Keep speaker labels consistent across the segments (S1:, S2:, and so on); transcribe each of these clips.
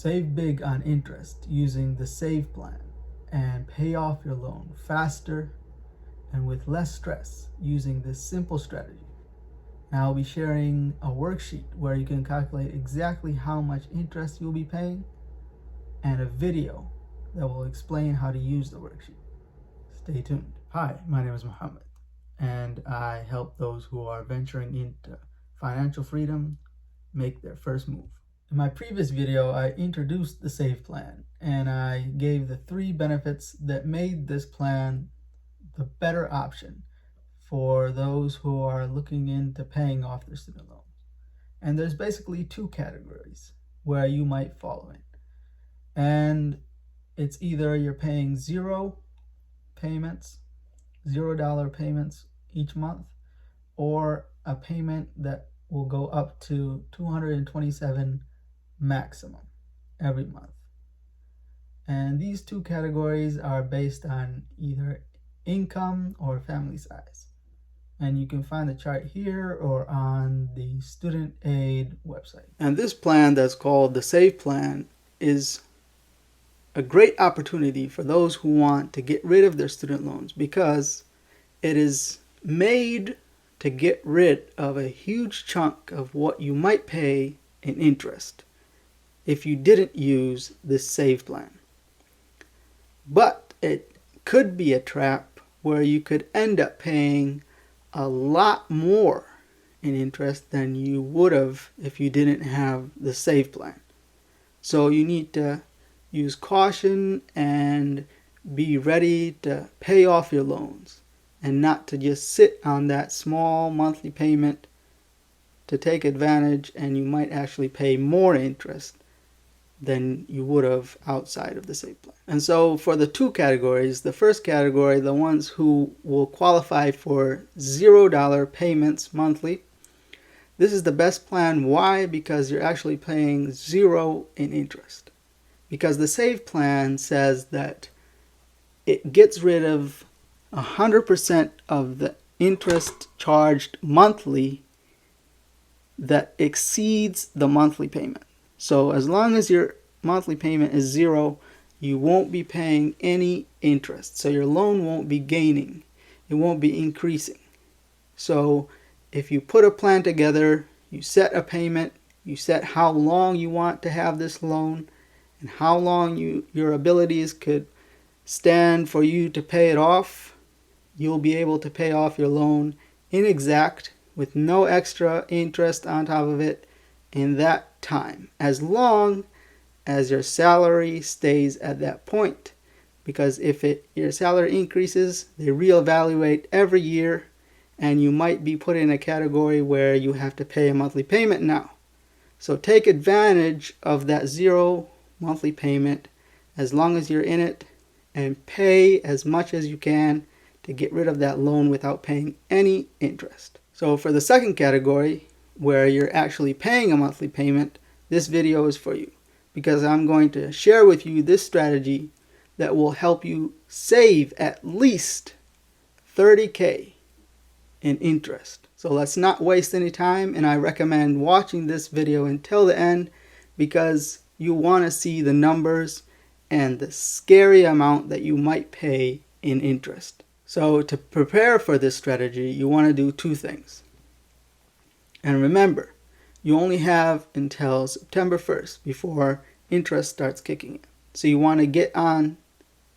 S1: Save big on interest using the Save plan and pay off your loan faster and with less stress using this simple strategy. Now I'll be sharing a worksheet where you can calculate exactly how much interest you'll be paying and a video that will explain how to use the worksheet. Stay tuned. Hi, my name is Mohammed, and I help those who are venturing into financial freedom make their first move. In my previous video, I introduced the Save plan and I gave the 3 benefits that made this plan the better option for those who are looking into paying off their student loans. And there's basically 2 categories where you might fall in. And it's either you're paying $0 payments each month, or a payment that will go up to $227 maximum every month. And these 2 categories are based on either income or family size. And you can find the chart here or on the student aid website. And this plan that's called the Save plan is a great opportunity for those who want to get rid of their student loans, because it is made to get rid of a huge chunk of what you might pay in interest if you didn't use this Save plan. But it could be a trap where you could end up paying a lot more in interest than you would have if you didn't have the Save plan. So you need to use caution and be ready to pay off your loans and not to just sit on that small monthly payment to take advantage, and you might actually pay more interest than you would have outside of the Save plan. And so for the 2 categories, the first category, the ones who will qualify for $0 payments monthly, this is the best plan. Why? Because you're actually paying 0 in interest. Because the Save plan says that it gets rid of 100% of the interest charged monthly that exceeds the monthly payment. So as long as your monthly payment is 0, you won't be paying any interest. So your loan won't be gaining. It won't be increasing. So if you put a plan together, you set a payment, you set how long you want to have this loan, and how long your abilities could stand for you to pay it off, you'll be able to pay off your loan in exact with no extra interest on top of it in that time, as long as your salary stays at that point. Because if your salary increases, they reevaluate every year, and you might be put in a category where you have to pay a monthly payment now. So take advantage of that 0 monthly payment as long as you're in it, and pay as much as you can to get rid of that loan without paying any interest. So for the second category, where you're actually paying a monthly payment, this video is for you, because I'm going to share with you this strategy that will help you save at least $30,000 in interest. So let's not waste any time, and I recommend watching this video until the end, because you want to see the numbers and the scary amount that you might pay in interest. So to prepare for this strategy, you want to do 2 things. And remember, you only have until September 1st before interest starts kicking in. So you want to get on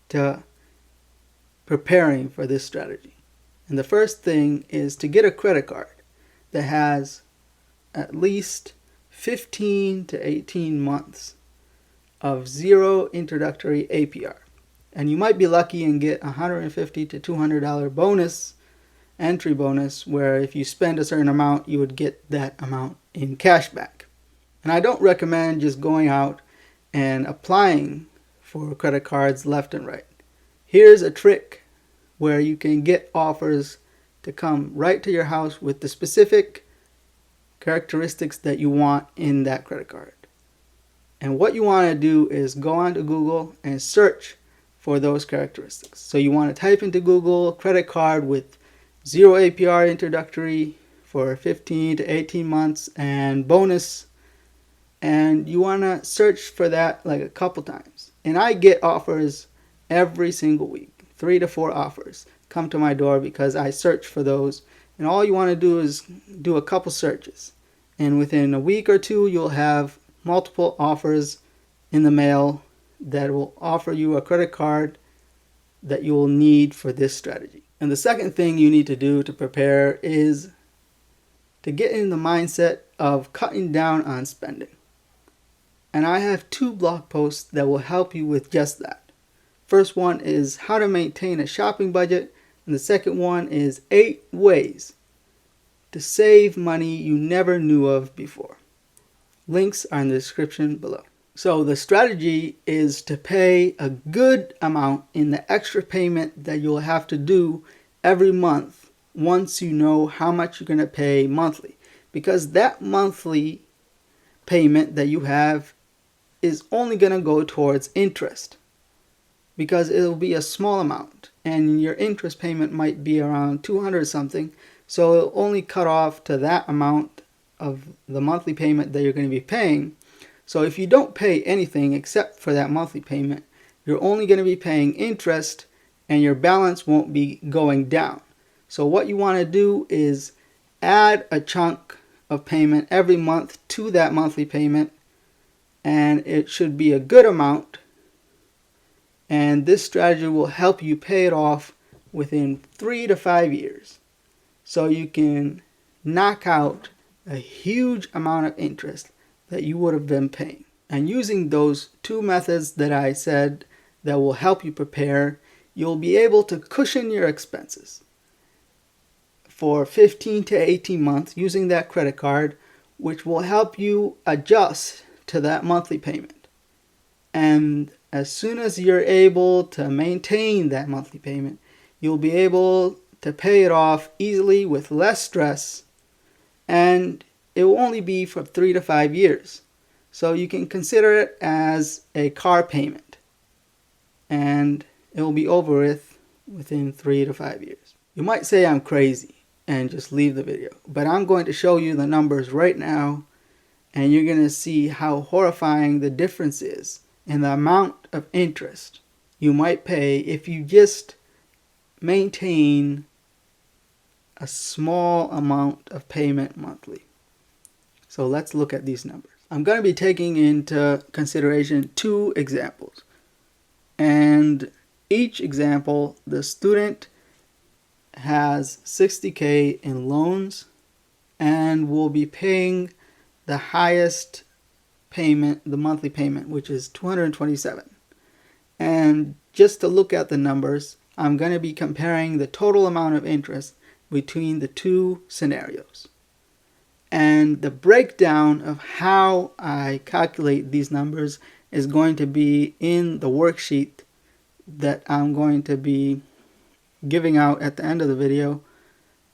S1: to preparing for this strategy. And the first thing is to get a credit card that has at least 15 to 18 months of 0 introductory APR. And you might be lucky and get $150 to $200 bonus, entry bonus, where if you spend a certain amount, you would get that amount in cash back. And I don't recommend just going out and applying for credit cards left and right. Here's a trick where you can get offers to come right to your house with the specific characteristics that you want in that credit card. And what you want to do is go onto Google and search for those characteristics. So you want to type into Google credit card with 0 APR introductory for 15 to 18 months and bonus And you want to search for that like a couple times. And I get offers every single week. 3 to 4 offers come to my door because I search for those. And all you want to do is do a couple searches. And within a week or two, you'll have multiple offers in the mail that will offer you a credit card that you will need for this strategy. And the second thing you need to do to prepare is to get in the mindset of cutting down on spending. And I have 2 blog posts that will help you with just that. First one is how to maintain a shopping budget, and the second one is 8 ways to save money you never knew of before. Links are in the description below. So the strategy is to pay a good amount in the extra payment that you'll have to do every month once you know how much you're going to pay monthly. Because that monthly payment that you have is only going to go towards interest, because it'll be a small amount and your interest payment might be around 200 something, so it'll only cut off to that amount of the monthly payment that you're going to be paying. So if you don't pay anything except for that monthly payment, you're only going to be paying interest and your balance won't be going down. So what you want to do is add a chunk of payment every month to that monthly payment, and it should be a good amount, and this strategy will help you pay it off within 3 to 5 years, so you can knock out a huge amount of interest that you would have been paying. And using those 2 methods that I said that will help you prepare, you'll be able to cushion your expenses for 15 to 18 months using that credit card, which will help you adjust to that monthly payment. And as soon as you're able to maintain that monthly payment, you'll be able to pay it off easily with less stress, and it will only be for 3 to 5 years. So you can consider it as a car payment, and it will be over with within 3 to 5 years. You might say I'm crazy and just leave the video, but I'm going to show you the numbers right now, and you're going to see how horrifying the difference is in the amount of interest you might pay if you just maintain a small amount of payment monthly. So let's look at these numbers. I'm going to be taking into consideration 2 examples. And each example, the student has $60K in loans and will be paying the highest payment, the monthly payment, which is $227. And just to look at the numbers, I'm going to be comparing the total amount of interest between the 2 scenarios. And the breakdown of how I calculate these numbers is going to be in the worksheet that I'm going to be giving out at the end of the video.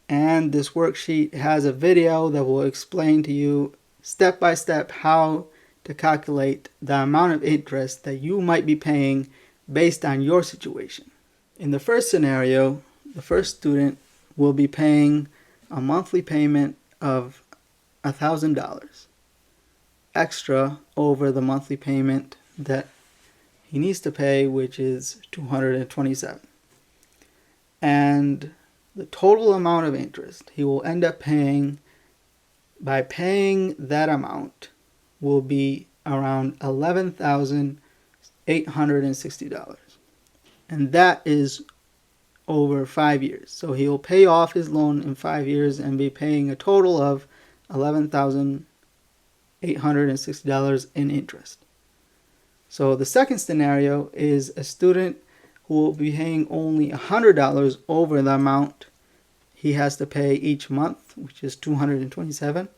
S1: And this worksheet has a video that will explain to you step by step how to calculate the amount of interest that you might be paying based on your situation. In the first scenario, the first student will be paying a monthly payment of $1,000 extra over the monthly payment that he needs to pay, which is $227. And the total amount of interest he will end up paying by paying that amount will be around $11,860. And that is over 5 years. So he'll pay off his loan in 5 years and be paying a total of $11,860 in interest. So the second scenario is a student who will be paying only $100 over the amount he has to pay each month, which is $227.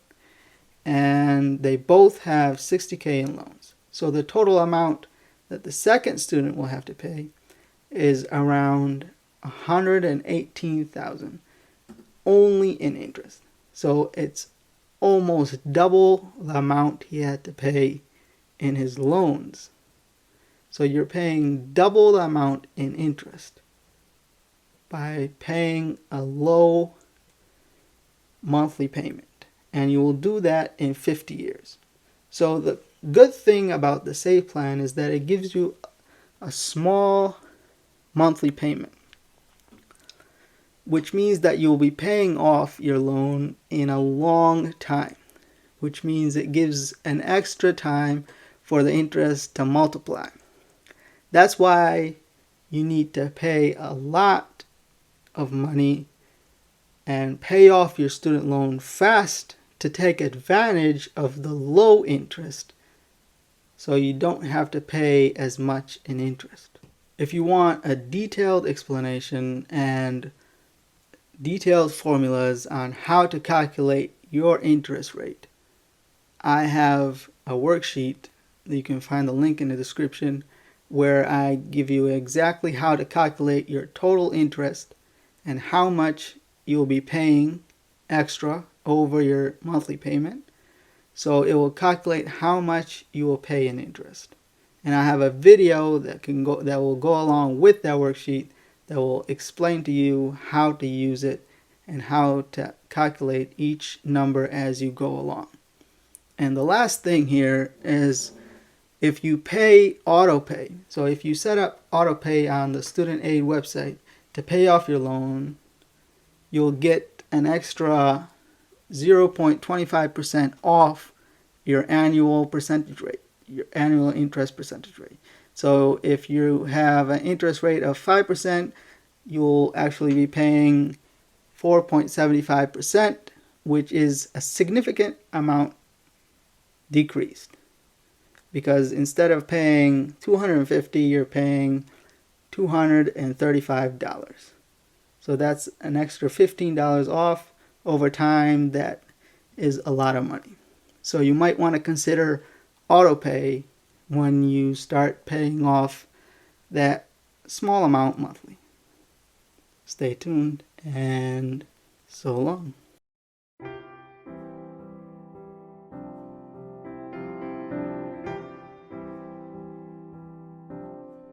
S1: And they both have $60K in loans. So the total amount that the second student will have to pay is around $118,000 only in interest. So it's almost double the amount he had to pay in his loans. So you're paying double the amount in interest by paying a low monthly payment. And you will do that in 50 years. So the good thing about the save plan is that it gives you a small monthly payment, which means that you'll be paying off your loan in a long time, which means it gives an extra time for the interest to multiply. That's why you need to pay a lot of money and pay off your student loan fast to take advantage of the low interest, so you don't have to pay as much in interest. If you want a detailed explanation and detailed formulas on how to calculate your interest rate, I have a worksheet that you can find the link in the description, where I give you exactly how to calculate your total interest and how much you'll be paying extra over your monthly payment. So it will calculate how much you will pay in interest. And I have a video that will go along with that worksheet that will explain to you how to use it and how to calculate each number as you go along. And the last thing here is, if you pay autopay, so if you set up autopay on the student aid website to pay off your loan, you'll get an extra 0.25% off your annual percentage rate, your annual interest percentage rate. So if you have an interest rate of 5%, you'll actually be paying 4.75%, which is a significant amount decreased. Because instead of paying $250, you're paying $235. So that's an extra $15 off over time. That is a lot of money. So you might want to consider autopay when you start paying off that small amount monthly. Stay tuned, and so long.